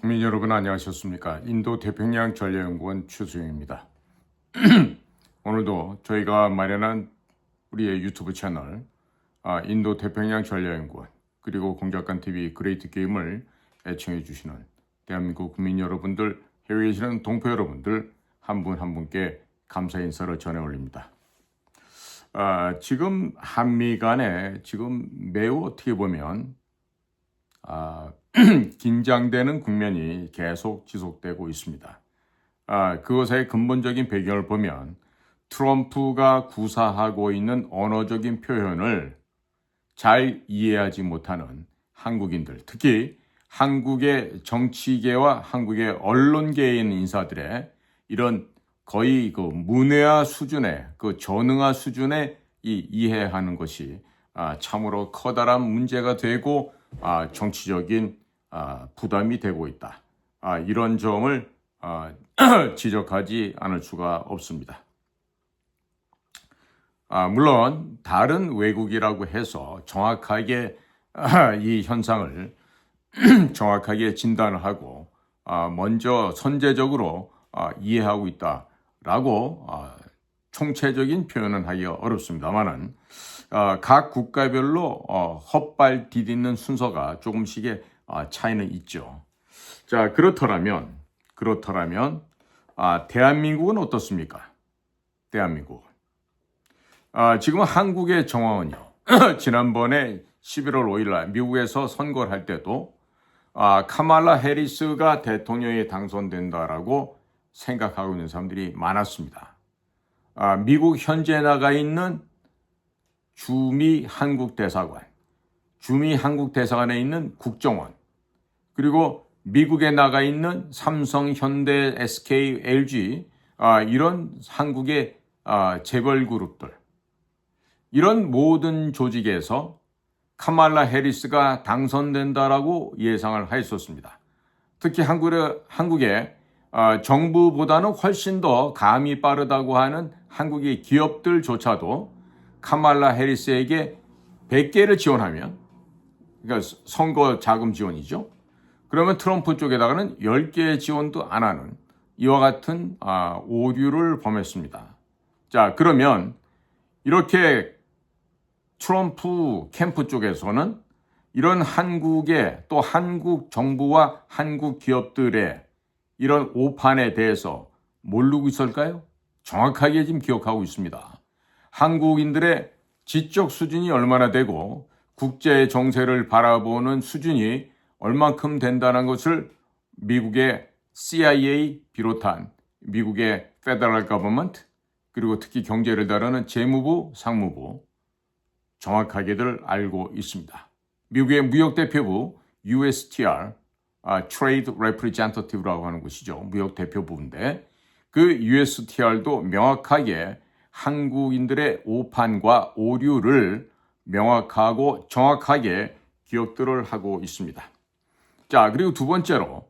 국민 여러분 안녕하셨습니까? 인도 태평양 전략연구원 최수영입니다. 오늘도 저희가 마련한 우리의 유튜브 채널 인도 태평양 전략연구원 그리고 공작관TV 그레이트 게임을 애청해 주시는 대한민국 국민 여러분들, 해외에 계시는 동포 여러분들 한 분 한 분께 감사 인사를 전해 올립니다. 지금 한미 간에 지금 매우 어떻게 보면 긴장되는 국면이 계속 지속되고 있습니다. 그것의 근본적인 배경을 보면 트럼프가 구사하고 있는 언어적인 표현을 잘 이해하지 못하는 한국인들, 특히 한국의 정치계와 한국의 언론계에 있는 인사들의 이런 거의 그 문외화 수준의 그 전응화 수준의 이해하는 것이 참으로 커다란 문제가 되고 정치적인 부담이 되고 있다. 이런 점을 지적하지 않을 수가 없습니다. 물론 다른 외국이라고 해서 정확하게 이 현상을 정확하게 진단을 하고 먼저 선제적으로 이해하고 있다라고 총체적인 표현은 하기가 어렵습니다만은 각 국가별로 헛발 디딛는 순서가 조금씩의 차이는 있죠. 자, 그렇더라면 대한민국은 어떻습니까? 대한민국. 지금 한국의 정황은요. 지난번에 11월 5일 날 미국에서 선거를 할 때도 카말라 해리스가 대통령에 당선된다라고 생각하고 있는 사람들이 많았습니다. 미국 현지에 나가 있는 주미 한국 대사관에 있는 국정원, 그리고 미국에 나가 있는 삼성, 현대, SK, LG 이런 한국의 재벌 그룹들, 이런 모든 조직에서 카말라 해리스가 당선된다라고 예상을 했었습니다. 특히 한국의 정부보다는 훨씬 더 감이 빠르다고 하는 한국의 기업들조차도 카말라 해리스에게 100개를 지원하면, 그러니까 선거 자금 지원이죠. 그러면 트럼프 쪽에다가는 10개의 지원도 안 하는 이와 같은 오류를 범했습니다. 자, 그러면 이렇게 트럼프 캠프 쪽에서는 이런 한국의 또 한국 정부와 한국 기업들의 이런 오판에 대해서 모르고 있을까요? 정확하게 지금 기억하고 있습니다. 한국인들의 지적 수준이 얼마나 되고 국제 정세를 바라보는 수준이 얼만큼 된다는 것을 미국의 CIA 비롯한 미국의 Federal Government 그리고 특히 경제를 다루는 재무부, 상무부 정확하게들 알고 있습니다. 미국의 무역대표부 USTR, Trade Representative라고 하는 곳이죠. 무역대표부인데 그 USTR도 명확하게 한국인들의 오판과 오류를 명확하고 정확하게 기억들을 하고 있습니다. 자, 그리고 두 번째로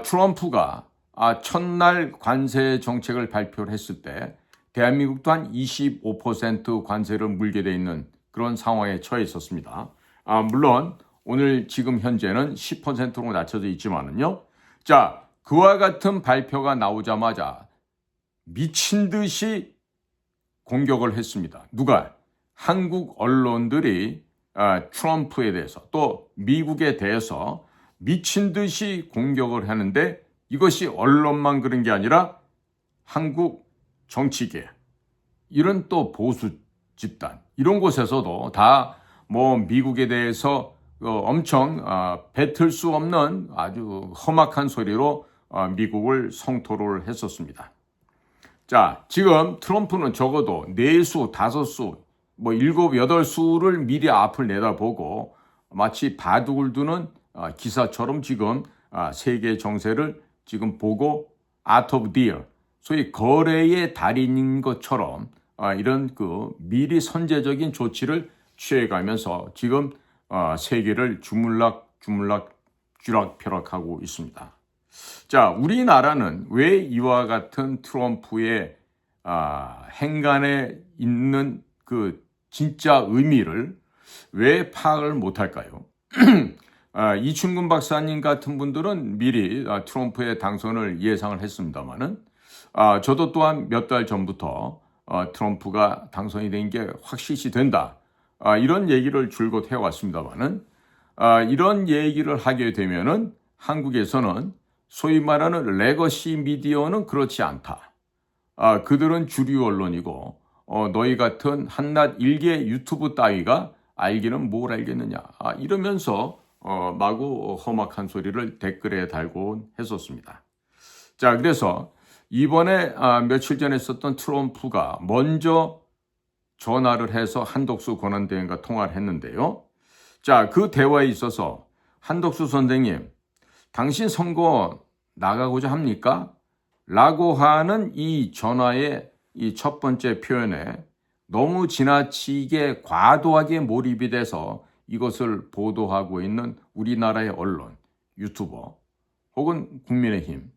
트럼프가 첫날 관세 정책을 발표를 했을 때 대한민국도 한 25% 관세를 물게 돼 있는 그런 상황에 처해 있었습니다. 물론 오늘 지금 현재는 10%로 낮춰져 있지만은요. 자, 그와 같은 발표가 나오자마자 미친 듯이 공격을 했습니다. 누가? 한국 언론들이 트럼프에 대해서 또 미국에 대해서 미친 듯이 공격을 하는데 이것이 언론만 그런 게 아니라 한국 정치계, 이런 또 보수 집단, 이런 곳에서도 다 뭐 미국에 대해서 엄청 뱉을 수 없는 아주 험악한 소리로 미국을 성토를 했었습니다. 자, 지금 트럼프는 적어도 4수, 5수, 뭐 7, 8수를 미리 앞을 내다보고 마치 바둑을 두는 기사처럼 지금 세계 정세를 지금 보고 Art of Deal, 소위 거래의 달인인 것처럼 이런 그 미리 선제적인 조치를 취해가면서 지금 세계를 쥐락펴락하고 있습니다. 자, 우리나라는 왜 이와 같은 트럼프의 행간에 있는 그 진짜 의미를 왜 파악을 못할까요? 이춘근 박사님 같은 분들은 미리 트럼프의 당선을 예상을 했습니다만은 저도 또한 몇 달 전부터 트럼프가 당선이 된 게 확실시 된다. 이런 얘기를 줄곧 해왔습니다만은 이런 얘기를 하게 되면은 한국에서는 소위 말하는 레거시 미디어는 그렇지 않다. 그들은 주류 언론이고 너희 같은 한낱 일개 유튜브 따위가 알기는 뭘 알겠느냐. 이러면서 마구 험악한 소리를 댓글에 달고 했었습니다. 자, 그래서 이번에 며칠 전에 썼던 트럼프가 먼저 전화를 해서 한덕수 권한대행과 통화를 했는데요. 자, 그 대화에 있어서 한덕수 선생님, 당신 선거 나가고자 합니까? 라고 하는 이 전화의 이 첫 번째 표현에 너무 지나치게 과도하게 몰입이 돼서 이것을 보도하고 있는 우리나라의 언론, 유튜버 혹은 국민의힘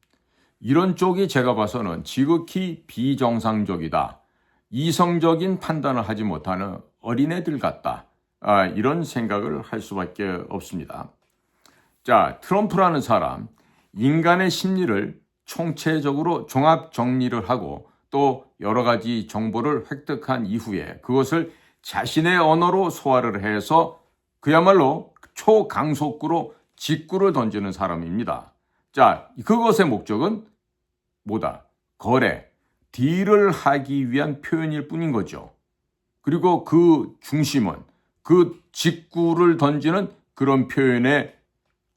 이런 쪽이 제가 봐서는 지극히 비정상적이다. 이성적인 판단을 하지 못하는 어린애들 같다. 이런 생각을 할 수밖에 없습니다. 자, 트럼프라는 사람, 인간의 심리를 총체적으로 종합 정리를 하고 또 여러 가지 정보를 획득한 이후에 그것을 자신의 언어로 소화를 해서 그야말로 초강속구로 직구를 던지는 사람입니다. 자, 그것의 목적은 뭐다? 거래, 딜을 하기 위한 표현일 뿐인 거죠. 그리고 그 중심은 그 직구를 던지는 그런 표현의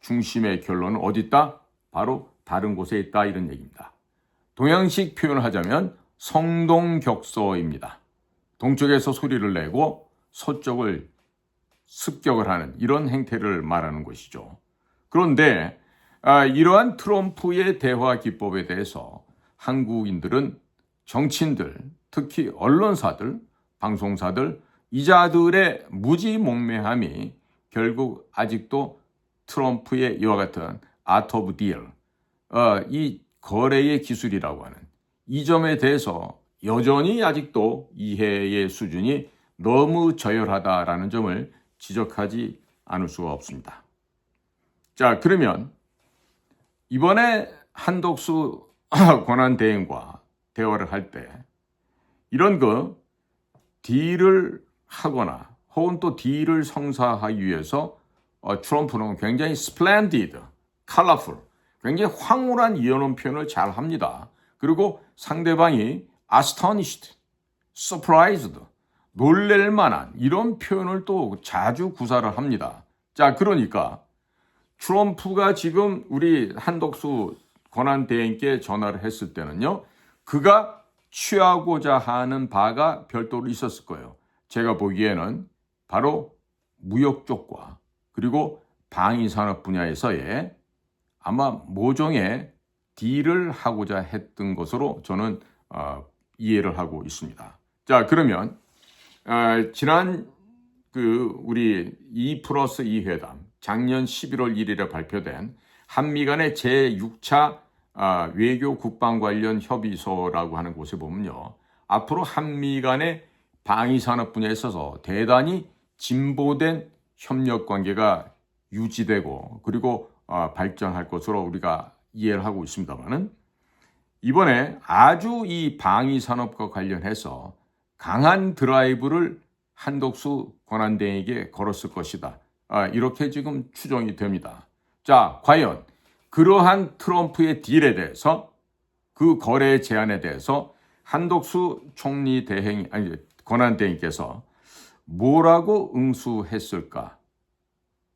중심의 결론은 어디 있다? 바로 다른 곳에 있다 이런 얘기입니다. 동양식 표현을 하자면 성동격서입니다. 동쪽에서 소리를 내고 서쪽을 습격을 하는 이런 행태를 말하는 것이죠. 그런데 이러한 트럼프의 대화 기법에 대해서 한국인들은 정치인들, 특히 언론사들, 방송사들, 이자들의 무지몽매함이 결국 아직도 트럼프의 이와 같은 아트 오브 딜, 이 거래의 기술이라고 하는 이 점에 대해서 여전히 아직도 이해의 수준이 너무 저열하다라는 점을 지적하지 않을 수가 없습니다. 자, 그러면 이번에 한덕수 권한대행과 대화를 할 때 이런 딜을 하거나 혹은 또 딜을 성사하기 위해서 트럼프는 굉장히 splendid, colorful, 굉장히 황홀한 이언어 표현을 잘 합니다. 그리고 상대방이 astonished, surprised, 놀랄 만한 이런 표현을 또 자주 구사를 합니다. 자, 그러니까 트럼프가 지금 우리 한덕수 권한대행께 전화를 했을 때는요, 그가 취하고자 하는 바가 별도로 있었을 거예요. 제가 보기에는 바로 무역 쪽과 그리고 방위산업 분야에서의 아마 모종의 딜을 하고자 했던 것으로 저는 이해를 하고 있습니다. 자, 그러면 지난 우리 2+2 회담 작년 11월 1일에 발표된 한미 간의 제6차 외교 국방 관련 협의서라고 하는 곳에 보면요. 앞으로 한미 간의 방위산업 분야에 있어서 대단히 진보된 협력 관계가 유지되고 그리고 발전할 것으로 우리가 이해를 하고 있습니다만은 이번에 아주 이 방위산업과 관련해서 강한 드라이브를 한덕수 권한대행에게 걸었을 것이다. 이렇게 지금 추정이 됩니다. 자, 과연 그러한 트럼프의 딜에 대해서 그 거래 제안에 대해서 한덕수 총리 권한대행께서 뭐라고 응수했을까?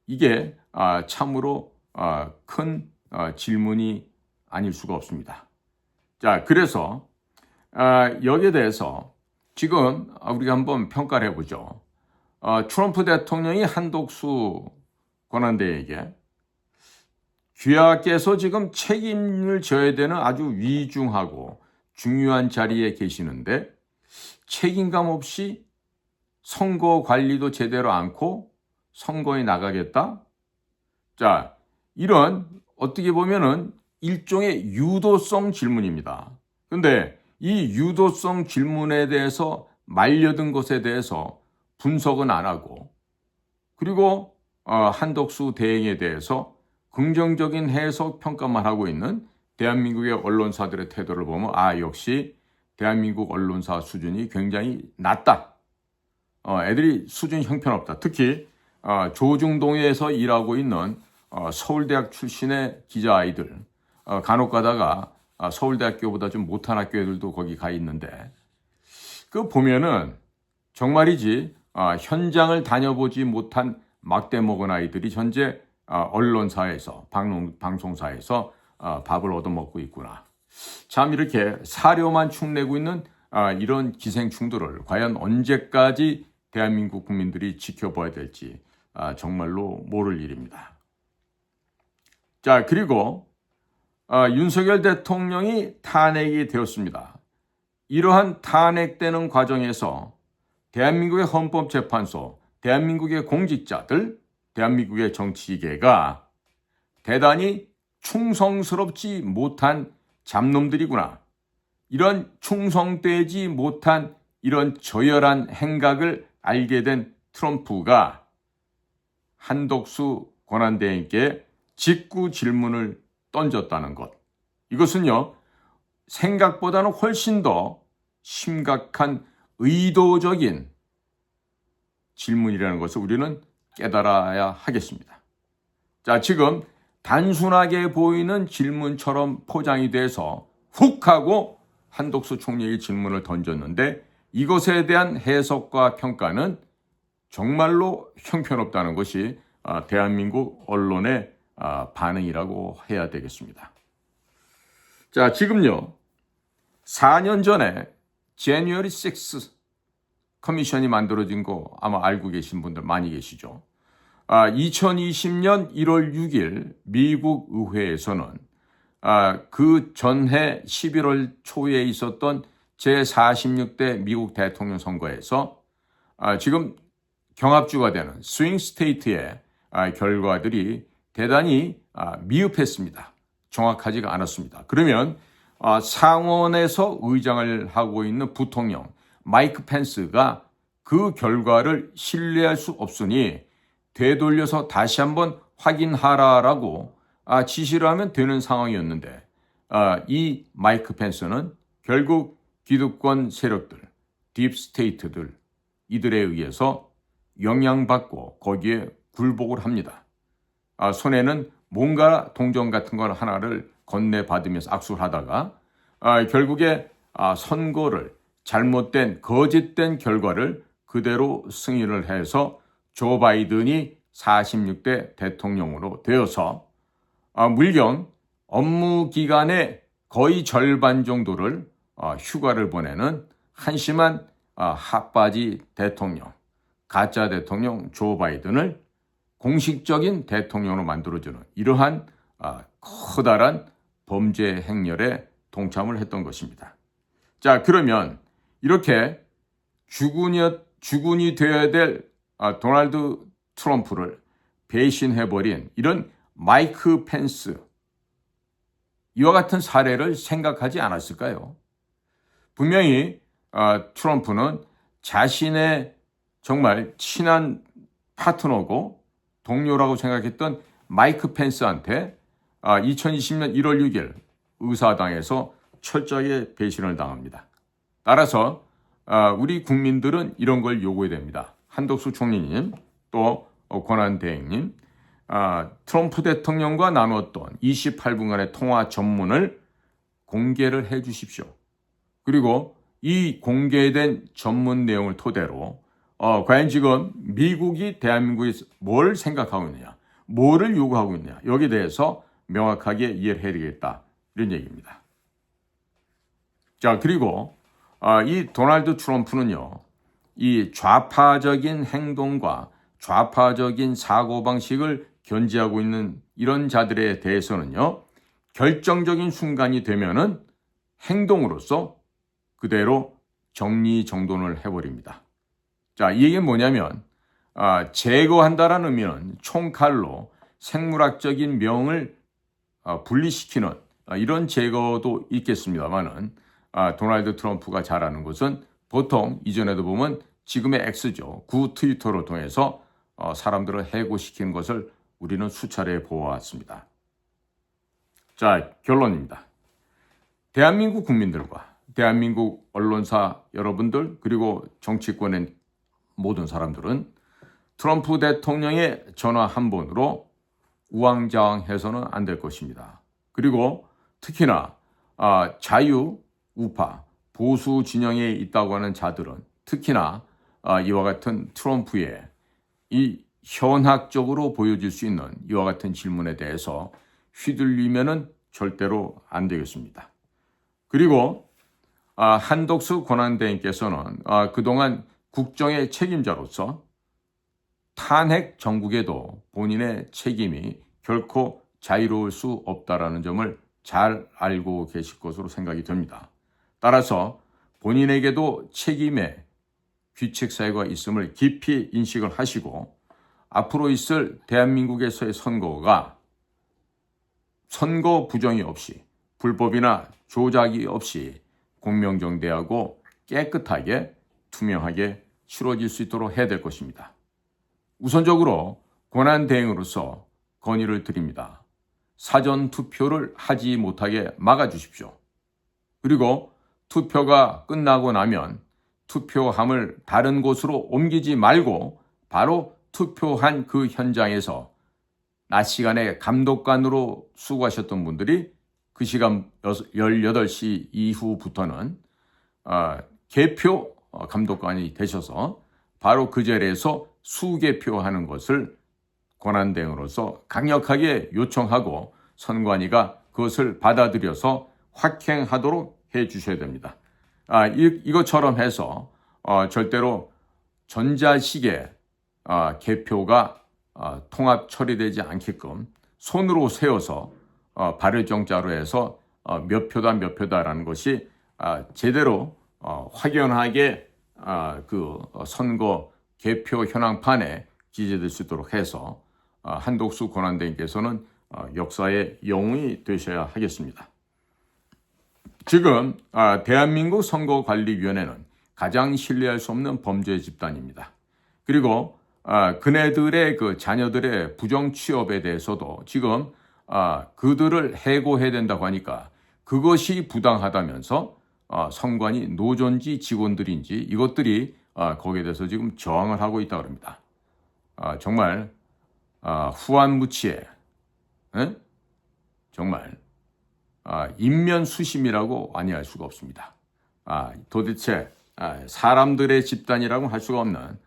이게 참으로 큰 질문이 아닐 수가 없습니다. 자, 그래서 여기에 대해서 지금 우리가 한번 평가를 해보죠. 트럼프 대통령이 한덕수 권한대행에게 귀하께서 지금 책임을 져야 되는 아주 위중하고 중요한 자리에 계시는데 책임감 없이 선거 관리도 제대로 않고 선거에 나가겠다? 자, 이런 어떻게 보면은 일종의 유도성 질문입니다. 그런데 이 유도성 질문에 대해서 말려든 것에 대해서 분석은 안 하고 그리고 한덕수 대행에 대해서 긍정적인 해석 평가만 하고 있는 대한민국의 언론사들의 태도를 보면 역시 대한민국 언론사 수준이 굉장히 낮다. 애들이 수준이 형편없다. 특히 조중동에서 일하고 있는 서울대학 출신의 기자 아이들, 간혹 가다가 서울대학교보다 좀 못한 학교 애들도 거기 가 있는데 그 보면은 정말이지 현장을 다녀보지 못한 막대 먹은 아이들이 현재 언론사에서 방송사에서 밥을 얻어먹고 있구나. 참 이렇게 사료만 축내고 있는 이런 기생충들을 과연 언제까지 대한민국 국민들이 지켜봐야 될지 정말로 모를 일입니다. 자, 그리고 윤석열 대통령이 탄핵이 되었습니다. 이러한 탄핵되는 과정에서 대한민국의 헌법재판소, 대한민국의 공직자들, 대한민국의 정치계가 대단히 충성스럽지 못한 잡놈들이구나. 이런 충성되지 못한 이런 저열한 행각을 알게 된 트럼프가 한덕수 권한대행께 직구 질문을 던졌다는 것. 이것은요, 생각보다는 훨씬 더 심각한 의도적인 질문이라는 것을 우리는 깨달아야 하겠습니다. 자, 지금 단순하게 보이는 질문처럼 포장이 돼서 훅 하고 한덕수 총리의 질문을 던졌는데 이것에 대한 해석과 평가는 정말로 형편없다는 것이 대한민국 언론의 반응이라고 해야 되겠습니다. 자, 지금요, 4년 전에 January 6th 커미션이 만들어진 거 아마 알고 계신 분들 많이 계시죠. 2020년 1월 6일 미국 의회에서는 그 전해 11월 초에 있었던 제46대 미국 대통령 선거에서 지금 경합주가 되는 스윙 스테이트의 결과들이 대단히 미흡했습니다. 정확하지가 않았습니다. 그러면 상원에서 의장을 하고 있는 부통령 마이크 펜스가 그 결과를 신뢰할 수 없으니 되돌려서 다시 한번 확인하라라고 지시를 하면 되는 상황이었는데 이 마이크 펜스는 결국 기득권 세력들, 딥스테이트들 이들에 의해서 영향받고 거기에 굴복을 합니다. 손에는 뭔가 동전 같은 걸 하나를 건네받으면서 악수를 하다가 결국에 선거를 잘못된 거짓된 결과를 그대로 승인을 해서 조 바이든이 46대 대통령으로 되어서 물론 업무 기간의 거의 절반 정도를 휴가를 보내는 한심한 핫바지 대통령, 가짜 대통령 조 바이든을 공식적인 대통령으로 만들어주는 이러한 커다란 범죄 행렬에 동참을 했던 것입니다. 자, 그러면 이렇게 주군이 되어야 될 도널드 트럼프를 배신해버린 이런 마이크 펜스, 이와 같은 사례를 생각하지 않았을까요? 분명히 트럼프는 자신의 정말 친한 파트너고 동료라고 생각했던 마이크 펜스한테 2020년 1월 6일 의사당에서 철저하게 배신을 당합니다. 따라서 우리 국민들은 이런 걸 요구해야 됩니다. 한덕수 총리님, 또 권한대행님, 트럼프 대통령과 나누었던 28분간의 통화 전문을 공개를 해 주십시오. 그리고 이 공개된 전문 내용을 토대로 과연 지금 미국이 대한민국에서 뭘 생각하고 있느냐, 뭐를 요구하고 있느냐, 여기에 대해서 명확하게 이해를 해야겠다, 이런 얘기입니다. 자, 그리고 이 도널드 트럼프는요, 이 좌파적인 행동과 좌파적인 사고방식을 견지하고 있는 이런 자들에 대해서는요, 결정적인 순간이 되면은 행동으로서 그대로 정리정돈을 해버립니다. 자, 이 얘기는 뭐냐면 제거한다라는 의미는 총칼로 생물학적인 명을 분리시키는 이런 제거도 있겠습니다만은 도널드 트럼프가 잘하는 것은 보통 이전에도 보면 지금의 X죠. 구 트위터를 통해서 사람들을 해고시키는 것을 우리는 수차례 보아왔습니다. 자, 결론입니다. 대한민국 국민들과 대한민국 언론사 여러분들 그리고 정치권의 모든 사람들은 트럼프 대통령의 전화 한 번으로 우왕좌왕해서는 안 될 것입니다. 그리고 특히나 자유, 우파, 보수 진영에 있다고 하는 자들은 특히나 이와 같은 트럼프의 이 현학적으로 보여질 수 있는 이와 같은 질문에 대해서 휘둘리면은 절대로 안 되겠습니다. 그리고 한덕수 권한대행께서는 그동안 국정의 책임자로서 탄핵 정국에도 본인의 책임이 결코 자유로울 수 없다라는 점을 잘 알고 계실 것으로 생각이 됩니다. 따라서 본인에게도 책임의 규칙 사유가 있음을 깊이 인식을 하시고 앞으로 있을 대한민국에서의 선거가 선거 부정이 없이 불법이나 조작이 없이 공명정대하고 깨끗하게 투명하게 치러질 수 있도록 해야 될 것입니다. 우선적으로 권한대행으로서 건의를 드립니다. 사전 투표를 하지 못하게 막아주십시오. 그리고 투표가 끝나고 나면 투표함을 다른 곳으로 옮기지 말고 바로 투표한 그 현장에서 낮 시간에 감독관으로 수고하셨던 분들이 그 시간 18시 이후부터는 개표 감독관이 되셔서 바로 그 자리에서 수개표하는 것을 권한대행으로서 강력하게 요청하고 선관위가 그것을 받아들여서 확행하도록 해 주셔야 됩니다. 이것처럼 해서 절대로 전자식의 개표가 통합 처리되지 않게끔 손으로 세워서 발의정자로 해서 몇 표다라는 것이 제대로 확연하게 그 선거 개표 현황판에 기재될 수 있도록 해서 한덕수 권한대행께서는 역사의 영웅이 되셔야 하겠습니다. 지금 대한민국 선거관리위원회는 가장 신뢰할 수 없는 범죄 집단입니다. 그리고 그네들의 그 자녀들의 부정 취업에 대해서도 지금 그들을 해고해야 된다고 하니까 그것이 부당하다면서 선관위 노조인지 직원들인지 이것들이 거기에 대해서 지금 저항을 하고 있다고 합니다. 정말 후한무치에 정말 인면수심이라고 아니할 수가 없습니다. 도대체 사람들의 집단이라고 할 수가 없는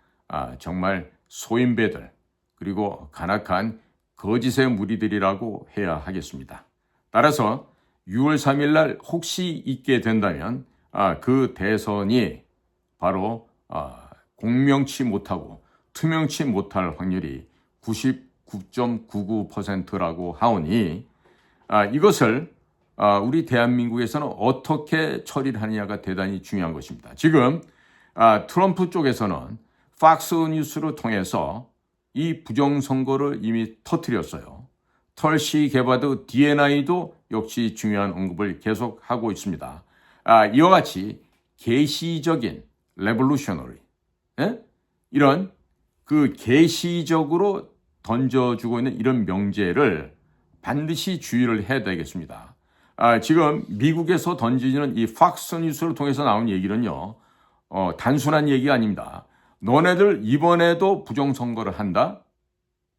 정말 소인배들 그리고 간악한 거짓의 무리들이라고 해야 하겠습니다. 따라서 6월 3일 날 혹시 있게 된다면 그 대선이 바로 공명치 못하고 투명치 못할 확률이 99.99%라고 하오니 이것을 우리 대한민국에서는 어떻게 처리를 하느냐가 대단히 중요한 것입니다. 지금 트럼프 쪽에서는 팍스 뉴스를 통해서 이 부정선거를 이미 터뜨렸어요. 털시 게바드 DNI도 역시 중요한 언급을 계속하고 있습니다. 이와 같이 계시적인 레볼루셔너리 이런 그 계시적으로 던져주고 있는 이런 명제를 반드시 주의를 해야 되겠습니다. 지금 미국에서 던지는 이 팍스 뉴스를 통해서 나온 얘기는요, 단순한 얘기가 아닙니다. 너네들 이번에도 부정선거를 한다?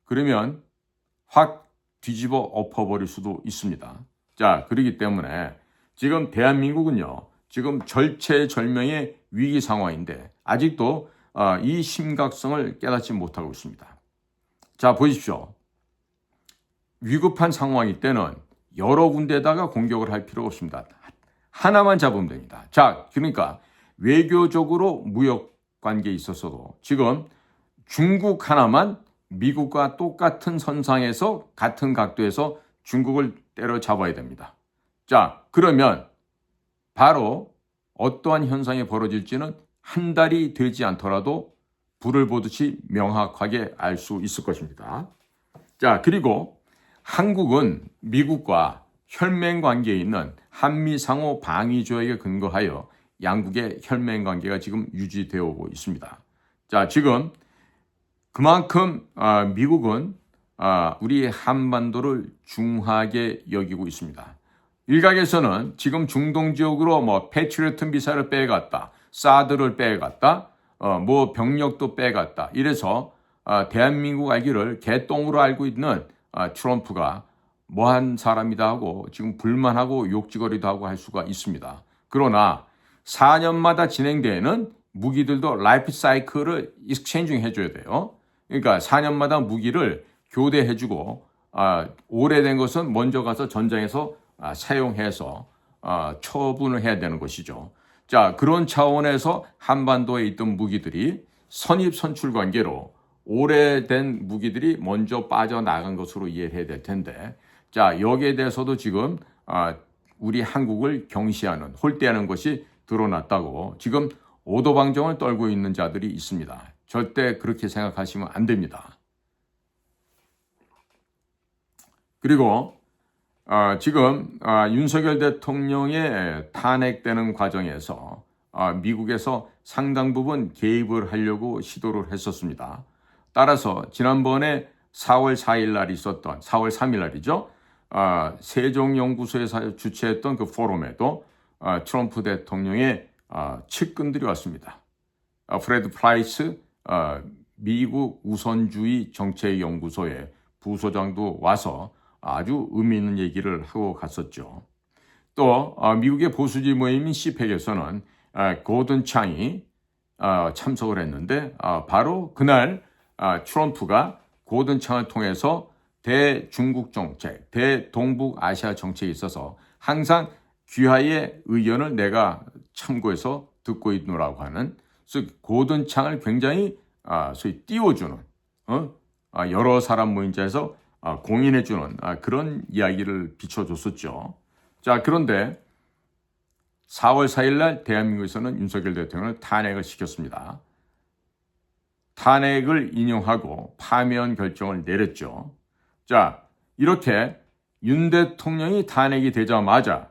그러면 확 뒤집어 엎어버릴 수도 있습니다. 자, 그렇기 때문에 지금 대한민국은요, 지금 절체절명의 위기 상황인데 아직도 이 심각성을 깨닫지 못하고 있습니다. 자, 보십시오. 위급한 상황일 때는 여러 군데다가 공격을 할 필요가 없습니다. 하나만 잡으면 됩니다. 자, 그러니까 외교적으로 무역 관계에 있어서도 지금 중국 하나만 미국과 똑같은 선상에서 같은 각도에서 중국을 때려잡아야 됩니다. 자, 그러면 바로 어떠한 현상이 벌어질지는 한 달이 되지 않더라도 불을 보듯이 명확하게 알 수 있을 것입니다. 자, 그리고 한국은 미국과 혈맹 관계에 있는 한미 상호 방위 조약에 근거하여 양국의 혈맹 관계가 지금 유지되어 오고 있습니다. 자, 지금 그만큼 미국은 우리 한반도를 중하게 여기고 있습니다. 일각에서는 지금 중동 지역으로 뭐 패트리어트 미사일을 빼갔다, 사드를 빼갔다, 뭐 병력도 빼갔다. 이래서 대한민국 알기를 개똥으로 알고 있는 트럼프가 뭐한 사람이다 하고 지금 불만하고 욕지거리도 하고 할 수가 있습니다. 그러나 4년마다 진행되는 무기들도 라이프 사이클을 익스체인징 해줘야 돼요. 그러니까 4년마다 무기를 교대해주고 오래된 것은 먼저 가서 전장에서 사용해서 처분을 해야 되는 것이죠. 자, 그런 차원에서 한반도에 있던 무기들이 선입선출 관계로 오래된 무기들이 먼저 빠져나간 것으로 이해해야 될 텐데, 자, 여기에 대해서도 지금 우리 한국을 경시하는, 홀대하는 것이 드러났다고 지금 오도방정을 떨고 있는 자들이 있습니다. 절대 그렇게 생각하시면 안 됩니다. 그리고 지금 윤석열 대통령의 탄핵되는 과정에서 미국에서 상당 부분 개입을 하려고 시도를 했었습니다. 따라서 지난번에 4월 4일 날 있었던 4월 3일 날이죠. 세종연구소에서 주최했던 그 포럼에도 트럼프 대통령의 측근들이 왔습니다. 프레드 프라이스 미국 우선주의 정책연구소의 부소장도 와서 아주 의미 있는 얘기를 하고 갔었죠. 또 미국의 보수주의 모임인 시팩에서는 고든 창이 참석을 했는데 바로 그날 트럼프가 고든 창을 통해서 대중국 정책, 대동북아시아 정책에 있어서 항상 귀하의 의견을 내가 참고해서 듣고 있노라고 하는, 고든 창을 굉장히 소위 띄워주는, 여러 사람 모인 자에서 공인해주는 그런 이야기를 비춰줬었죠. 자, 그런데 4월 4일 날 대한민국에서는 윤석열 대통령을 탄핵을 시켰습니다. 탄핵을 인용하고 파면 결정을 내렸죠. 자, 이렇게 윤 대통령이 탄핵이 되자마자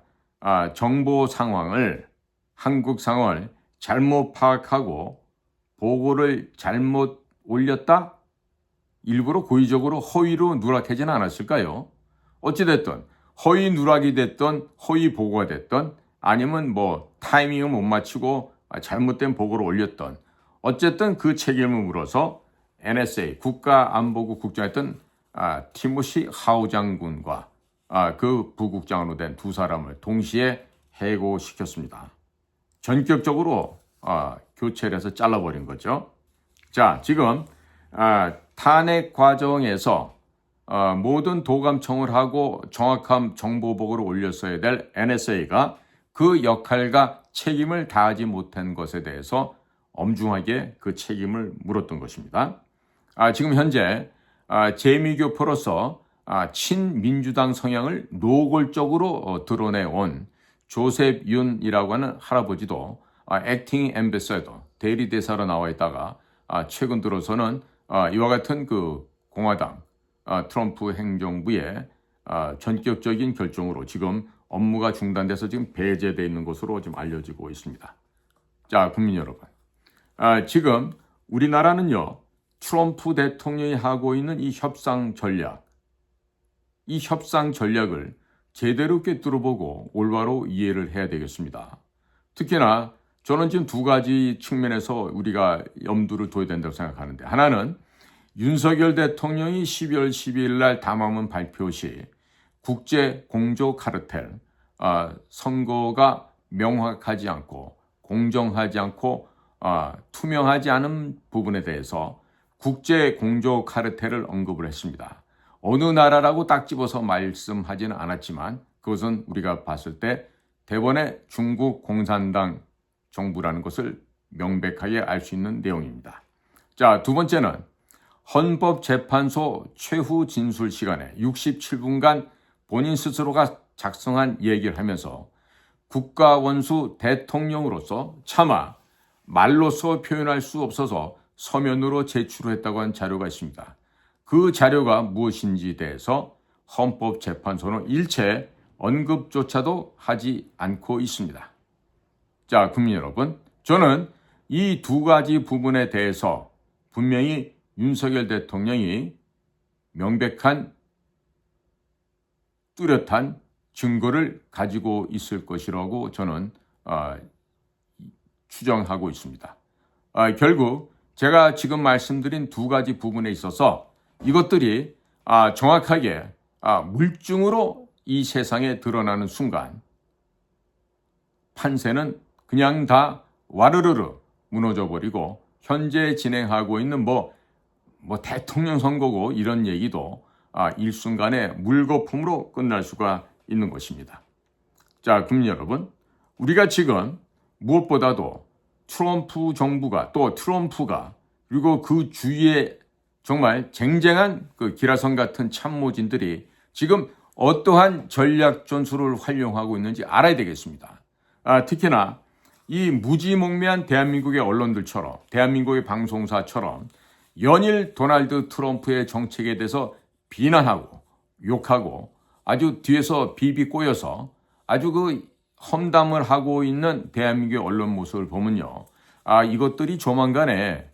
정보 상황을, 한국 상황을 잘못 파악하고 보고를 잘못 올렸다? 일부러 고의적으로 허위로 누락하지는 않았을까요? 어찌됐든 허위 누락이 됐던 허위 보고가 됐던 아니면 뭐 타이밍을 못 맞추고 잘못된 보고를 올렸던, 어쨌든 그 책임을 물어서 NSA 국가안보국 국장이었던 티모시 하우 장군과 그 부국장으로 된 두 사람을 동시에 해고시켰습니다. 전격적으로 교체를 해서 잘라버린 거죠. 자, 지금 탄핵 과정에서 모든 도감청을 하고 정확한 정보 보고를 올렸어야 될 NSA가 그 역할과 책임을 다하지 못한 것에 대해서 엄중하게 그 책임을 물었던 것입니다. 지금 현재 재미교포로서 친민주당 성향을 노골적으로 드러내온 조셉 윤이라고 하는 할아버지도 액팅 앰베서더, 대리대사로 나와 있다가 최근 들어서는 이와 같은 그 공화당 트럼프 행정부의 전격적인 결정으로 지금 업무가 중단돼서 지금 배제되어 있는 것으로 지금 알려지고 있습니다. 자, 국민 여러분, 지금 우리나라는요, 트럼프 대통령이 하고 있는 이 협상 전략을 제대로 꿰뚫어보고 올바로 이해를 해야 되겠습니다. 특히나 저는 지금 두 가지 측면에서 우리가 염두를 둬야 된다고 생각하는데, 하나는 윤석열 대통령이 12월 12일 날 담화문 발표 시 국제 공조 카르텔, 선거가 명확하지 않고 공정하지 않고 투명하지 않은 부분에 대해서 국제 공조 카르텔을 언급을 했습니다. 어느 나라라고 딱 집어서 말씀하지는 않았지만 그것은 우리가 봤을 때 대번에 중국 공산당 정부라는 것을 명백하게 알 수 있는 내용입니다. 자, 두 번째는 헌법재판소 최후 진술 시간에 67분간 본인 스스로가 작성한 얘기를 하면서 국가원수 대통령으로서 차마 말로써 표현할 수 없어서 서면으로 제출했다고 한 자료가 있습니다. 그 자료가 무엇인지에 대해서 헌법재판소는 일체 언급조차도 하지 않고 있습니다. 자, 국민 여러분, 저는 이 두 가지 부분에 대해서 분명히 윤석열 대통령이 명백한 뚜렷한 증거를 가지고 있을 것이라고 저는 추정하고 있습니다. 결국 제가 지금 말씀드린 두 가지 부분에 있어서 이것들이 정확하게 물증으로 이 세상에 드러나는 순간 판세는 그냥 다 와르르르 무너져버리고 현재 진행하고 있는 뭐 대통령 선거고 이런 얘기도 일순간에 물거품으로 끝날 수가 있는 것입니다. 자, 국민 여러분, 우리가 지금 무엇보다도 트럼프 정부가 또 트럼프가 그리고 그 주위에 정말 쟁쟁한 그 기라성 같은 참모진들이 지금 어떠한 전략 전술을 활용하고 있는지 알아야 되겠습니다. 특히나 이 무지몽매한 대한민국의 언론들처럼 대한민국의 방송사처럼 연일 도널드 트럼프의 정책에 대해서 비난하고 욕하고 아주 뒤에서 비비 꼬여서 아주 그 험담을 하고 있는 대한민국의 언론 모습을 보면요. 이것들이 조만간에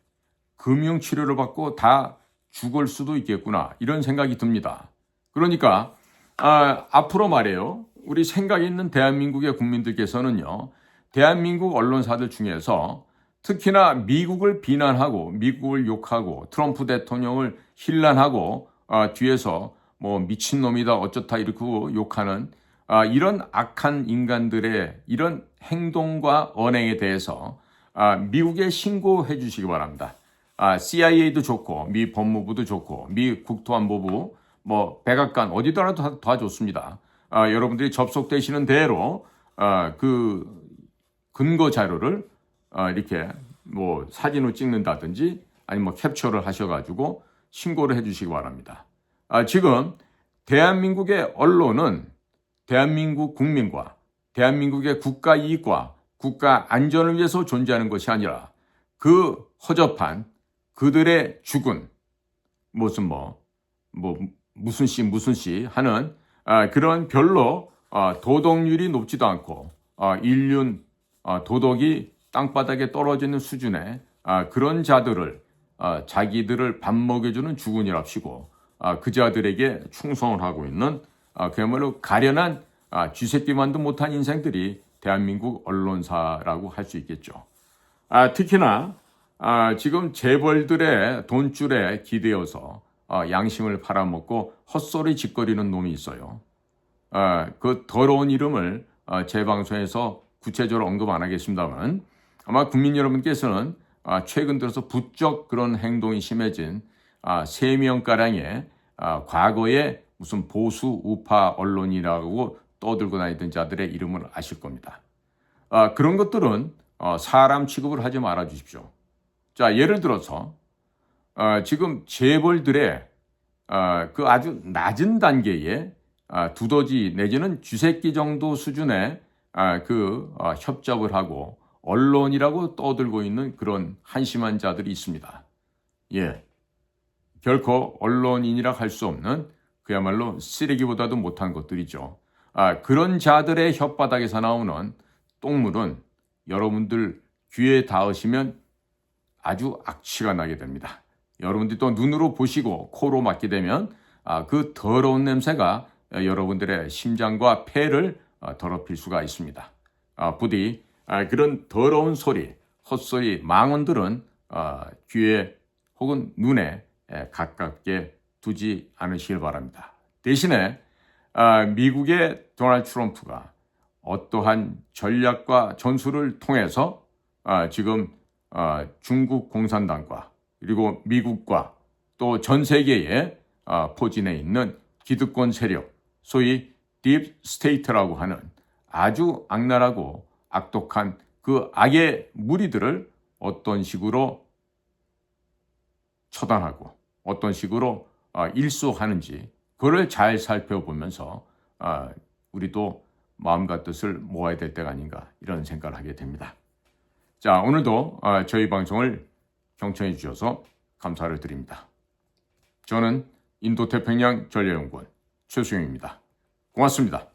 금융치료를 받고 다 죽을 수도 있겠구나 이런 생각이 듭니다. 그러니까 앞으로 말이에요. 우리 생각 있는 대한민국의 국민들께서는요. 대한민국 언론사들 중에서 특히나 미국을 비난하고 미국을 욕하고 트럼프 대통령을 힐난하고 뒤에서 뭐 미친놈이다 어쩌다 이렇게 욕하는 이런 악한 인간들의 이런 행동과 언행에 대해서 미국에 신고해 주시기 바랍니다. CIA도 좋고 미 법무부도 좋고 미 국토안보부 뭐 백악관 어디더라도 다 좋습니다. 여러분들이 접속되시는 대로 그 근거 자료를 이렇게 뭐 사진을 찍는다든지 아니면 뭐 캡처를 하셔가지고 신고를 해주시기 바랍니다. 지금 대한민국의 언론은 대한민국 국민과 대한민국의 국가 이익과 국가 안전을 위해서 존재하는 것이 아니라 그 허접한 그들의 죽은 무슨 씨 하는 그런 별로 도덕률이 높지도 않고 인륜 도덕이 땅바닥에 떨어지는 수준의 그런 자들을 자기들을 밥 먹여주는 주군이랍시고 그 자들에게 충성을 하고 있는 그야말로 가련한 쥐새끼만도 못한 인생들이 대한민국 언론사라고 할 수 있겠죠. 특히나 지금 재벌들의 돈줄에 기대어서 양심을 팔아먹고 헛소리 짓거리는 놈이 있어요. 그 더러운 이름을 제 방송에서 구체적으로 언급 안 하겠습니다만 아마 국민 여러분께서는 최근 들어서 부쩍 그런 행동이 심해진 3명가량의 과거에 무슨 보수 우파 언론이라고 떠들고 다니던 자들의 이름을 아실 겁니다. 그런 것들은 사람 취급을 하지 말아 주십시오. 자, 예를 들어서 지금 재벌들의 그 아주 낮은 단계의 두더지 내지는 쥐새끼 정도 수준의 협잡을 하고 언론이라고 떠들고 있는 그런 한심한 자들이 있습니다. 예, 결코 언론인이라 할 수 없는 그야말로 쓰레기보다도 못한 것들이죠. 그런 자들의 혓바닥에서 나오는 똥물은 여러분들 귀에 닿으시면 아주 악취가 나게 됩니다. 여러분들이 또 눈으로 보시고 코로 맡게 되면 그 더러운 냄새가 여러분들의 심장과 폐를 더럽힐 수가 있습니다. 부디 그런 더러운 소리, 헛소리, 망언들은 귀에 혹은 눈에 가깝게 두지 않으시길 바랍니다. 대신에 미국의 도널드 트럼프가 어떠한 전략과 전술을 통해서 지금 중국 공산당과 그리고 미국과 또 전 세계에 포진해 있는 기득권 세력, 소위 딥 스테이트라고 하는 아주 악랄하고 악독한 그 악의 무리들을 어떤 식으로 처단하고 어떤 식으로 일소하는지 그걸 잘 살펴보면서 우리도 마음과 뜻을 모아야 될 때가 아닌가 이런 생각을 하게 됩니다. 자, 오늘도 저희 방송을 경청해 주셔서 감사를 드립니다. 저는 인도태평양 전략연구원 최수영입니다. 고맙습니다.